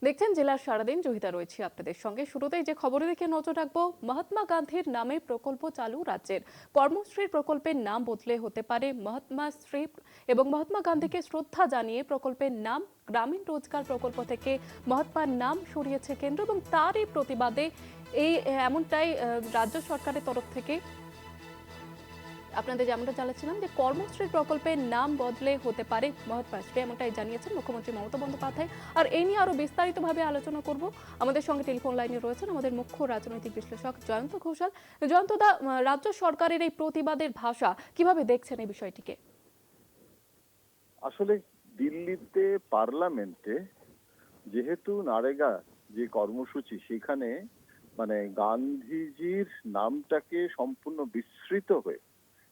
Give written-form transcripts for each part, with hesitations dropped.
দেখছেন জেলার সারাদিন, জহিতা রয়েছে আপনাদের সঙ্গে। শুরুতেই যে খবরে দেখে নজর রাখবো, মহাত্মা গান্ধীর নামে প্রকল্প চালু রাজ্যের। কর্মশ্রী প্রকল্পের নাম বদলে হতে পারে মহাত্মাশ্রী, এবং মহাত্মা গান্ধীকে শ্রদ্ধা জানিয়ে প্রকল্পের নাম গ্রামীণ রোজগার প্রকল্প থেকে মহাত্মার নাম সরিয়েছে কেন্দ্র, এবং তারই প্রতিবাদে এমনটাই রাজ্য সরকারের তরফ থেকে আপনাদের যেমনটা জানাচ্ছিলাম যে কর্মশ্রী প্রকল্পের নাম বদলে হতে পারে মহাত্মাশ্রী, এমনটাই জানিয়েছেন মুখ্যমন্ত্রী মমতা বন্দ্যোপাধ্যায়। আর এই নিয়ে আরো বিস্তারিতভাবে আলোচনা করব। আমাদের সঙ্গে টেলিফোন লাইনে রয়েছেন আমাদের মুখ্য রাজনৈতিক বিশ্লেষক জয়ন্ত ঘোষাল। জয়ন্ত দা, রাজ্য সরকারের এই প্রতিবাদের ভাষা কিভাবে দেখছেন এই বিষয়টিকে? আসলে দিল্লিতে পার্লামেন্টে যেহেতু নারেগা যে কর্মসূচি, সেখানে গান্ধীজির নামটাকে সম্পূর্ণ বিস্মৃত হয়ে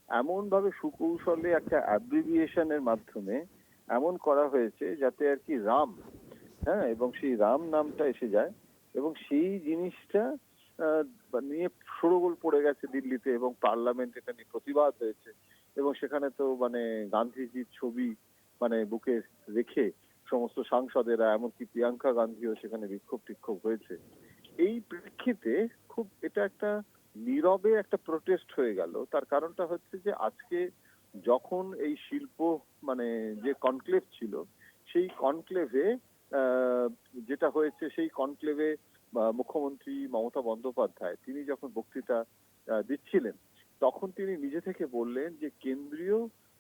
এমন ভাবে সুকৌশলে একটা অ্যাব্রিভিয়েশনের মাধ্যমে এমন করা হয়েছে যাতে আর কি রাম, হ্যাঁ, এবং সেই রাম নামটা এসে যায়, এবং সেই জিনিসটা নিয়ে শোরগোল পড়ে গেছে দিল্লিতে, এবং পার্লামেন্ট এটা নিয়ে প্রতিবাদ হয়েছে। এবং সেখানে তো গান্ধীজির ছবি বুকে রেখে সমস্ত সাংসদেরা, এমনকি প্রিয়াঙ্কা গান্ধীও সেখানে বিক্ষোভ টিক্ষোভ হয়েছে। এই প্রেক্ষিতে খুব এটা একটা নীরবে একটা প্রোটেস্ট হয়ে গেল। তার কারণটা হচ্ছে যে আজকে যখন এই শিল্প যে কনক্লেভ ছিল, সেই কনক্লেভে যেটা হয়েছে, সেই কনক্লেভে মুখ্যমন্ত্রী মমতা বন্দ্যোপাধ্যায় তিনি যখন বক্তৃতা দিচ্ছিলেন, তখন তিনি নিজে থেকে বললেন যে কেন্দ্রীয়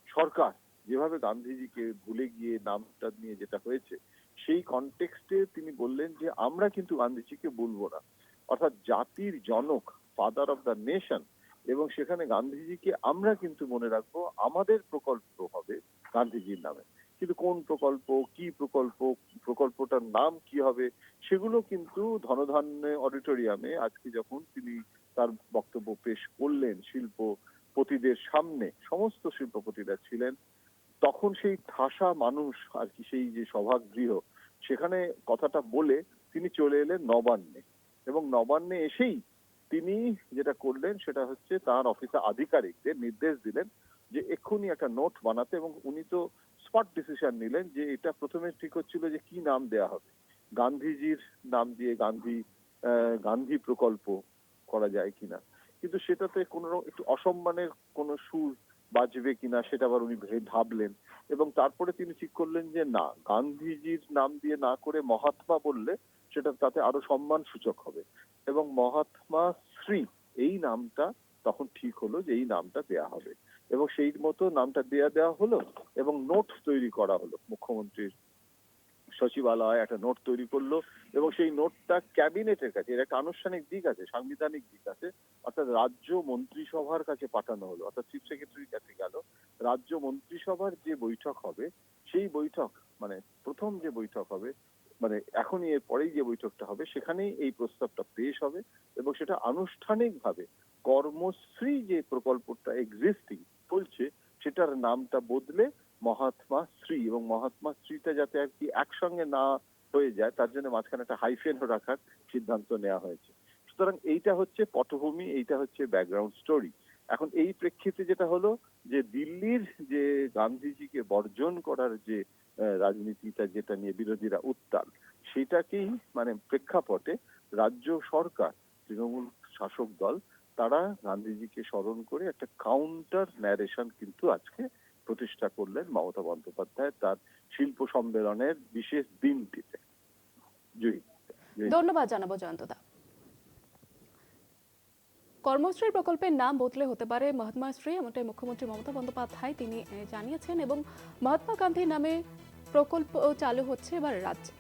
সরকার যেভাবে গান্ধীজিকে ভুলে গিয়ে নামটা নিয়ে যেটা হয়েছে, সেই কনটেক্সটে তিনি বললেন যে আমরা কিন্তু গান্ধীজিকে ভুলবো না, অর্থাৎ জাতির জনক, ফাদার অফ দ্য নেশন, এবং সেখানে গান্ধীজিকে আমরা কিন্তু মনে রাখবো, আমাদের প্রকল্প হবে গান্ধীজির নামে। কিন্তু কোন প্রকল্প, কি প্রকল্প, প্রকল্পটার নাম কি হবে, সেগুলো কিন্তু ধনধান্যে অডিটোরিয়ামে আজকে যখন তিনি তার বক্তব্য পেশ করলেন শিল্পপতিদের সামনে, সমস্ত শিল্পপতিরা ছিলেন, তখন সেই ঠাসা মানুষ আর কি, সেই যে সভাগৃহ, সেখানে কথাটা বলে তিনি চলে এলেন নবান্নে। এবং নবান্নে এসেই তিনি যেটা করলেন সেটা হচ্ছে তার অফিসে আধিকারিকদের নির্দেশ দিলেন যে এক্ষুনি একটা নোট বানাতে, এবং উনি তো স্পট ডিসিশন নিলেন যে এটা প্রথমে ঠিক হচ্ছিল যে কি নাম দেয়া হবে, গান্ধীজির নাম দিয়ে গান্ধী প্রকল্প করা যায় কিনা, কিন্তু সেটাতে কোনো একটু অসম্মানের কোনো সুর বাজবে কিনা সেটা আবার উনি ভাবলেন। এবং তারপরে তিনি ঠিক করলেন যে না, গান্ধীজির নাম দিয়ে না করে মহাত্মা বললে সেটা তাতে আরো সম্মান সূচক হবে, এবং মহাত্মা শ্রী এই নামটা তখন ঠিক হলো যে এই নামটা দেয়া হবে, এবং সেই মতো নামটা দেওয়া হলো, এবং নোট তৈরি করা হলো। মুখ্যমন্ত্রীর সচিবালয় একটা নোট তৈরি করলো, এবং সেই নোটটা ক্যাবিনেটের কাছে, এর একটা আনুষ্ঠানিক দিক আছে, সাংবিধানিক দিক আছে, অর্থাৎ রাজ্য মন্ত্রিসভার কাছে পাঠানো হলো, অর্থাৎ চিফ সেক্রেটারির কাছে গেল। রাজ্য মন্ত্রিসভার যে বৈঠক হবে, সেই বৈঠক প্রথম যে বৈঠক হবে, এখনই এর পরেই যে বৈঠকটা হবে, সেখানেই এই প্রস্তাবটা পেশ হবে, এবং সেটা আনুষ্ঠানিকভাবে কর্মশ্রী যে প্রকল্পটা এক্সিস্টিং চলছে, সেটার নামটা বদলে মহাত্মা শ্রী, এবং মহাত্মা শ্রীটা যাতে আর কি একসঙ্গে না হয়ে যায়, তার জন্য মাঝখানে একটা হাইফেন রাখার সিদ্ধান্ত নেওয়া হয়েছে। সুতরাং এইটা হচ্ছে পটভূমি, এইটা হচ্ছে ব্যাকগ্রাউন্ড স্টোরি। এখন এই প্রেক্ষিতে যেটা হলো যে দিল্লির যে গান্ধীজিকে বর্জন করার যে রাজনীতিটা, যেটা নিয়ে বিরোধীরা উত্তাল, সেটাকেই প্রেক্ষাপটে রাজ্য সরকার, তৃণমূল শাসক দল, তারা গান্ধীজিকে স্মরণ করে একটা কাউন্টার ন্যারেশন কিন্তু আজকে প্রতিষ্ঠা করলেন মমতা বন্দ্যোপাধ্যায় তার শিল্প সম্মেলনের বিশেষ দিনটিতে। ধন্যবাদ জানাবো জয়ন্তদা। কর্মশ্রী প্রকল্পের নাম বদলে হতে পারে মহাত্মাশ্রী, এমনটাই মুখ্যমন্ত্রী মমতা বন্দ্যোপাধ্যায় তিনি জানিয়েছেন, এবং মহাত্মা গান্ধীর নামে প্রকল্প চালু হচ্ছে এবার রাজ্যে।